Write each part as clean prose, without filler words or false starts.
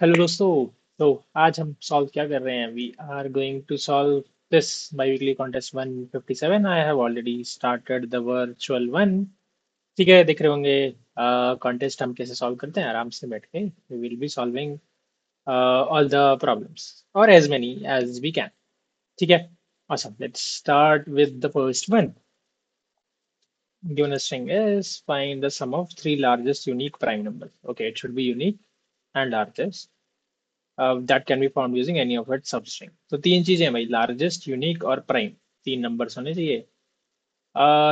Hello दोस्तों। तो आज हम सॉल्व क्या कर रहे हैं? We are going to solve this biweekly contest 157। I have already started the virtual one. ठीक है, देख रहे होंगे कॉन्टेस्ट हम कैसे सॉल्व करते हैं। आराम से बैठ के we will be solving all the problems और as many as we can. ठीक है, awesome. Let's start with the first one. Given a string is find the sum of three largest unique prime numbers. Okay, it should be unique and largest that can be found using any of its substring. तो तीन चीजें हैं भाई, largest, unique और prime. तीन numbers होने चाहिए।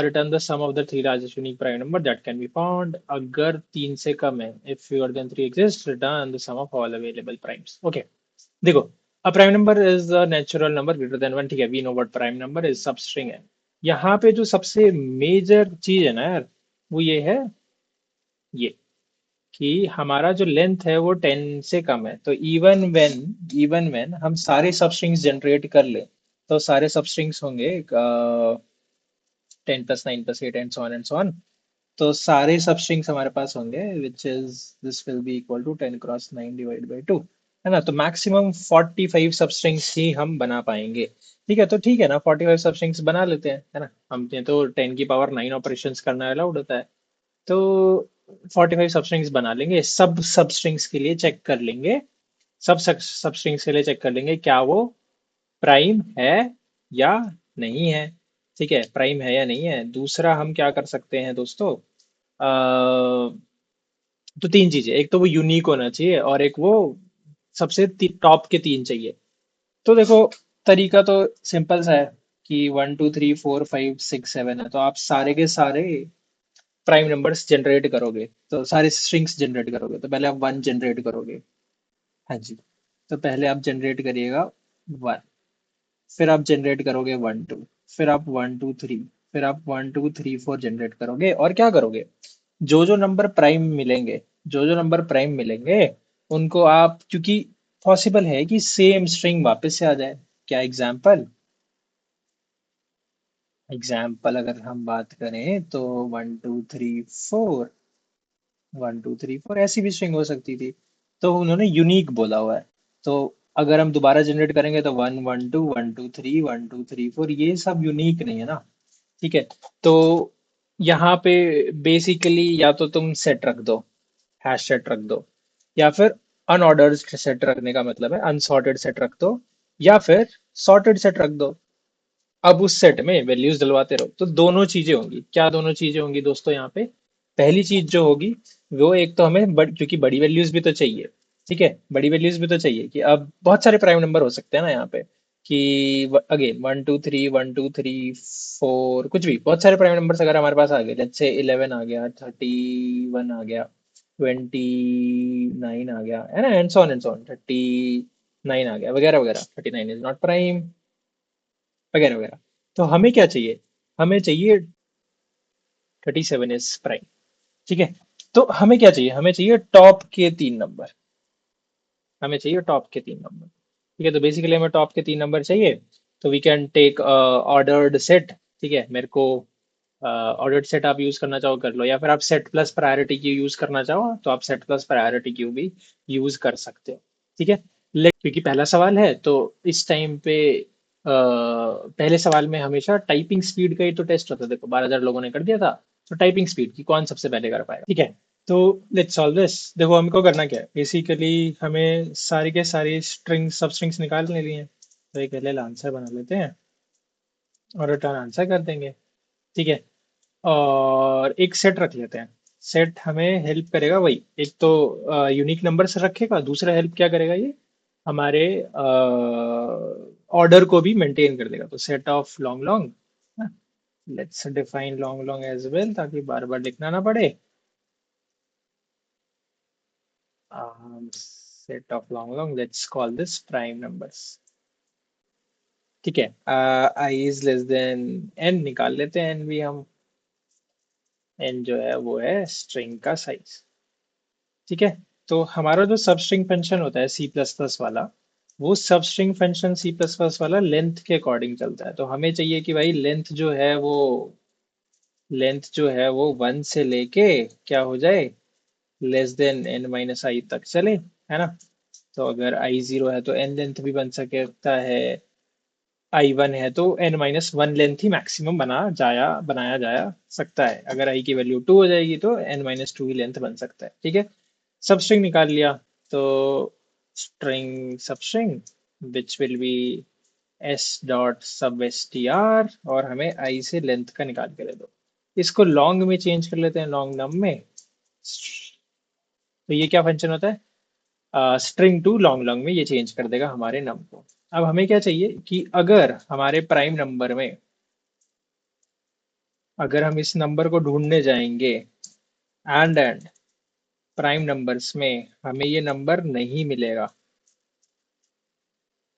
Return the sum of the three largest unique prime number that can be found. अगर तीन से कम है, if fewer than three exist, return the sum of all available primes. Okay, देखो, a prime number is a natural number greater than one. ठीक है, we know what prime number is, substring है। यहाँ पे जो सबसे मेजर चीज है ना यार, वो ये है, ये कि हमारा जो लेंथ है वो 10 से कम है। तो इवन व्हेन हम सारे सबस्ट्रिंग्स जनरेट कर ले, तो सारे सबस्ट्रिंग्स होंगे 10 + 9 + 8 and so on and so on. तो सारे सबस्ट्रिंग्स हमारे पास होंगे which is this will be equal to 10 × 9 divide by 2, है ना। तो मैक्सिमम 45 सबस्ट्रिंग्स ही हम बना पाएंगे। ठीक है, तो ठीक है ना, 45 सबस्ट्रिंग्स बना लेते हैं, है ना। हम तो 10⁻⁹ ऑपरेशंस करना अलाउड होता है। तो 45 सबस्ट्रिंग्स बना लेंगे। सब सबस्ट्रिंग्स के लिए चेक कर लेंगे, सब सबस्ट्रिंग्स के लिए चेक कर लेंगे क्या वो प्राइम है या नहीं है। ठीक है, प्राइम है या नहीं है। दूसरा हम क्या कर सकते हैं दोस्तों, तो तीन चीजें, एक तो वो यूनिक होना चाहिए और एक वो सबसे टॉप के तीन चाहिए। तो देखो, तरीका तो सिंपल सा है कि 1 2 3 4 5 6 7 है, तो आप सारे के सारे प्राइम नंबर्स जनरेट करोगे, तो सारे स्ट्रिंग्स जनरेट करोगे। तो पहले आप वन जनरेट करोगे। हाँ जी, तो पहले आप जनरेट करिएगा वन, फिर आप जनरेट करोगे 1 2, फिर आप 1 2 3, फिर आप 1 2 3 4 जनरेट करोगे। और क्या करोगे, जो जो नंबर प्राइम मिलेंगे, जो जो नंबर प्राइम मिलेंगे, उनको आप, क्योंकि पॉसिबल है कि सेम स्ट्रिंग वापस से आ जाए। क्या एग्जाम्पल, अगर हम बात करें तो 1 2 3 4, 1 2 3 4 ऐसी भी स्ट्रिंग हो सकती थी। तो उन्होंने यूनिक बोला हुआ है। तो अगर हम दोबारा जनरेट करेंगे तो 1 1 2 1 2 3 1 2 3 4, ये सब यूनिक नहीं है ना। ठीक है, तो यहाँ पे बेसिकली या तो तुम सेट रख दो, हैश सेट रख दो, या फिर अनऑर्डर्ड सेट रखने का मतलब है अनसॉर्टेड सेट रख दो, या फिर सॉर्टेड सेट रख दो। अब उस सेट में वैल्यूज डलवाते रहो। तो दोनों चीजें होंगी। क्या दोनों चीजें होंगी दोस्तों यहाँ पे? पहली चीज जो होगी, वो एक तो हमें क्योंकि बड़ी वैल्यूज भी तो चाहिए। ठीक है, बड़ी वैल्यूज भी तो चाहिए कि अब बहुत सारे प्राइम नंबर हो सकते हैं ना यहाँ पे, कि अगेन 1 2 3 1 2 3 4, कुछ भी बहुत सारे प्राइम नंबर्स अगर हमारे पास आ गए, जैसे 11 आ गया, 31 आ गया, 29 आ गया, है ना, एंड सो ऑन 39 आ गया, वगैरह वगैरह। 39 इज नॉट प्राइम, वगैरह वगैरह। तो हमें क्या चाहिए, हमें चाहिए 37 इज प्राइम। ठीक है, तो हमें क्या चाहिए, हमें चाहिए टॉप के तीन नंबर, हमें चाहिए टॉप के तीन नंबर। ठीक है, तो बेसिकली हमें टॉप के तीन नंबर चाहिए। तो we can take ordered set. ठीक है, मेरे को ऑर्डर्ड सेट आप यूज करना चाहो कर लो, या फिर आप set plus priority queue use करना चाहो तो आप सेट प्लस प्रायोरिटी क्यू भी यूज कर सकते हो। ठीक है, क्योंकि पहला सवाल है तो इस टाइम पे पहले सवाल में हमेशा टाइपिंग स्पीड का ही तो टेस्ट होता है। देखो 12,000 लोगों ने कर दिया था, तो टाइपिंग स्पीड की कौन सबसे पहले कर पाएगा। ठीक है, तो लेट्स सॉल्व दिस। देखो हमको करना क्या है, बेसिकली हमें सारी के सारी स्ट्रिंग सब स्ट्रिंग्स निकालने लिए हैं। तो एक पहले आंसर बना लेते हैं और रिटर्न आंसर कर देंगे। ठीक है, और एक सेट रख लेते हैं। सेट हमें हेल्प करेगा, वही एक तो यूनिक नंबर से रखेगा, दूसरा हेल्प क्या करेगा, ये हमारे ऑर्डर को भी मेंटेन कर देगा। तो set of long long, let's define long long as well ताकि बार बार लिखना ना पड़े। Set of long long, let's call this prime numbers. ठीक है, i is less than n निकाल लेते हैं, एन भी हम। एन जो है वो है स्ट्रिंग का साइज। ठीक है, तो हमारा जो सब स्ट्रिंग फंक्शन होता है सी प्लस प्लस वाला, वो सब string function C plus plus वाला लेंथ के अकॉर्डिंग चलता है। तो हमें चाहिए कि भाई लेंथ जो है वो 1 से लेके क्या हो जाए, लेस देन n - i तक चले, है ना। तो अगर i0 है तो n लेंथ भी बन सकता है, i1 है तो n-1 लेंथ ही मैक्सिमम बनाया जाया सकता है। अगर i की वैल्यू 2 हो जाएगी तो n-2 ही लेंथ बन सकता है। ठीक है, सब स्ट्रिंग निकाल लिया तो स्ट्रिंग सब string which will be s dot सब str, और हमें i से लेंथ का निकाल के दे दो। इसको लॉन्ग में चेंज कर लेते हैं, लॉन्ग नम में। तो ये क्या फंक्शन होता है, स्ट्रिंग टू लॉन्ग लॉन्ग में ये चेंज कर देगा हमारे नम को। अब हमें क्या चाहिए कि अगर हमारे प्राइम नंबर में, अगर हम इस नंबर को ढूंढने जाएंगे एंड प्राइम नंबर्स में हमें ये नंबर नहीं मिलेगा,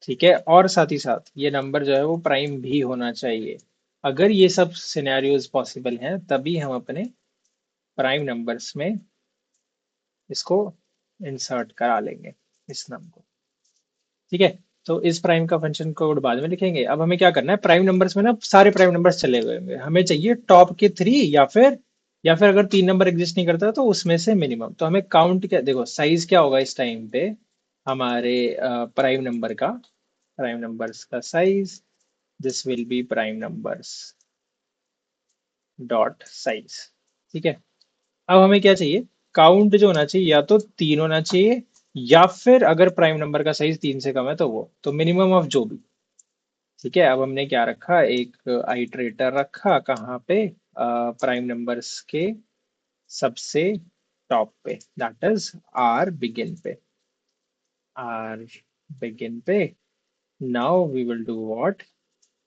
ठीक है, और साथ ही साथ ये नंबर जो है वो प्राइम भी होना चाहिए। अगर ये सब सिनेरियोज पॉसिबल हैं तभी हम अपने प्राइम नंबर्स में इसको इंसर्ट करा लेंगे, इस नंबर को। ठीक है, तो इस प्राइम का फंक्शन कोड बाद में लिखेंगे। अब हमें क्या करना है, प्राइम नंबर्स में ना सारे प्राइम नंबर्स चले हुए होंगे, हमें चाहिए टॉप के 3, या फिर अगर 3 नंबर एग्जिस्ट नहीं करता तो उसमें से मिनिमम। तो हमें काउंट क्या, देखो साइज क्या होगा इस टाइम पे हमारे प्राइम नंबर्स का size, this will B prime numbers dot size. ठीक है, अब हमें क्या चाहिए, काउंट जो होना चाहिए या तो 3 होना चाहिए, या फिर अगर प्राइम नंबर का साइज 3 से कम है तो वो, तो मिनिमम ऑफ जो भी। ठीक है, अब हमने क्या रखा, एक आइटरेटर रखा कहाँ पे, प्राइम नंबर्स के सबसे टॉप पे, दैट इज आर बिगिन पे, आर बिगिन पे। Now we will do what,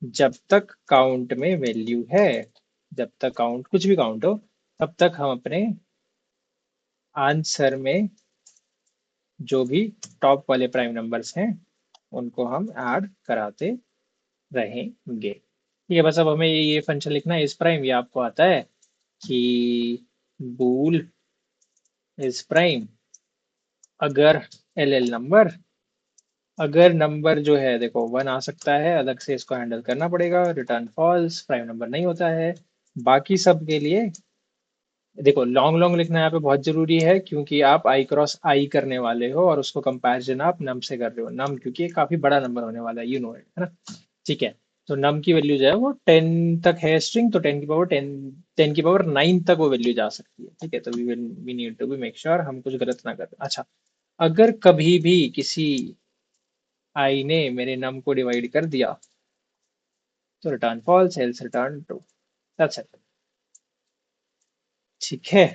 जब तक काउंट में वैल्यू है, जब तक काउंट कुछ भी काउंट हो, तब तक हम अपने आंसर में जो भी टॉप वाले प्राइम नंबर्स हैं उनको हम ऐड कराते रहेंगे। ठीक है, बस अब हमें ये फंक्शन लिखना है, इस प्राइम, ये आपको आता है कि बूल इज प्राइम अगर एल एल नंबर, अगर नंबर जो है देखो 1 आ सकता है, अलग से इसको हैंडल करना पड़ेगा, रिटर्न फॉल्स, प्राइम नंबर नहीं होता है। बाकी सब के लिए देखो लॉन्ग लॉन्ग लिखना यहाँ पे बहुत जरूरी है, क्योंकि आप आई क्रॉस आई करने वाले हो और उसको कंपैरिजन आप नम से कर रहे हो, नम क्योंकि ये काफी बड़ा नंबर होने वाला है, यू नो इट, है ना। ठीक है, तो नम की वैल्यू जो है वो 10 तक है स्ट्रिंग, तो 10 की पावर 9 तक वो वैल्यू जा सकती है। ठीक है, तो we need to be make sure हम कुछ गलत ना करें। अच्छा, अगर कभी भी किसी आई ने मेरे नम को डिवाइड कर दिया तो return false, else return true, that's it. ठीक है,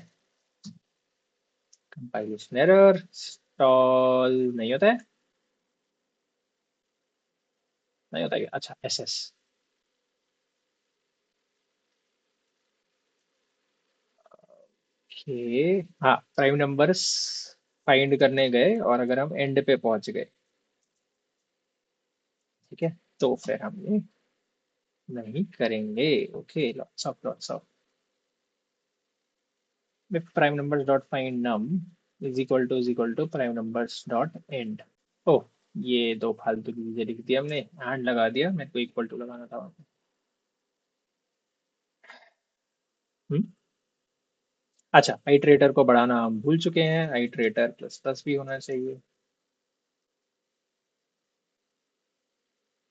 कंपाइलेशन एरर, स्टॉल नहीं होता है, नहीं होता है, अच्छा एस एस। ओके, हाँ प्राइम नंबर्स फाइंड करने गए और अगर हम एंड पे पहुंच गए, ठीक है, तो फिर हम ये नहीं करेंगे। Okay, lots of prime numbers dot find num is equal to prime numbers dot end. ओह, ये दो फालतू की चीजें लिख दी हमने, एंड लगा दिया, मेरे को इक्वल टू लगाना था वहाँ पे। हम्म, अच्छा, आइटरेटर को बढ़ाना हम भूल चुके हैं, आइटरेटर प्लस प्लस भी होना चाहिए।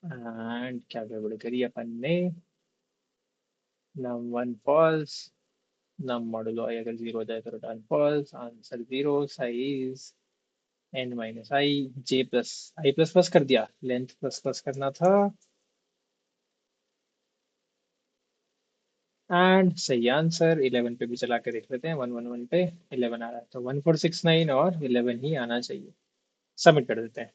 एंड क्या गड़बड़ करी अपन ने, num one false, num modulo i अगर 0 हो जाए तो return false, answer 0, size n-i, j plus i plus plus कर दिया, लेंथ प्लस प्लस करना था। एंड सही आंसर 11 पे भी चला के देख लेते हैं, 111 पे 11 आ रहा है, तो 1469 और 11 ही आना चाहिए। सबमिट कर देते हैं।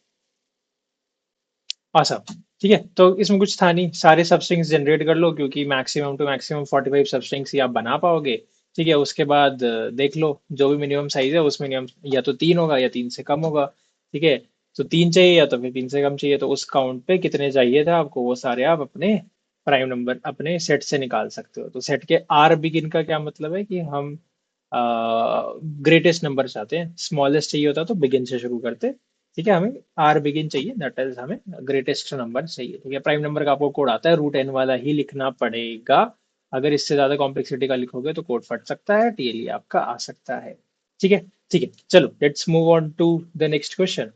awesome, ठीक है, तो इसमें कुछ था नहीं, सारे सबस्ट्रिंग्स जनरेट कर लो, क्योंकि मैक्सिमम टू मैक्सिमम 45 सबस्ट्रिंग्स ही आप बना पाओगे। ठीक है, उसके बाद देख लो जो भी मिनिमम साइज है उस मिनिमम या तो 3 होगा या 3 से कम होगा। ठीक है, तो 3 चाहिए या तो फिर 3 से कम चाहिए, तो उस काउंट पे कितने चाहिए थे आपको वो सारे आप अपने प्राइम नंबर अपने सेट से निकाल सकते हो। तो सेट के आर बिगिन का क्या मतलब है कि हम ग्रेटेस्ट नंबर चाहते हैं, स्मॉलेस्ट चाहिए होता तो बिगिन से शुरू करते। ठीक है, हमें आर बिगिन चाहिए, दैट इज हमें ग्रेटेस्ट नंबर चाहिए। ठीक है, प्राइम नंबर का आपको कोड आता है, रूट एन वाला ही लिखना पड़ेगा, अगर इससे ज्यादा कॉम्प्लेक्सिटी का लिखोगे तो कोड फट सकता है, टीएलई आपका आ सकता है। ठीक है, ठीक है, चलो let's move on to the next question.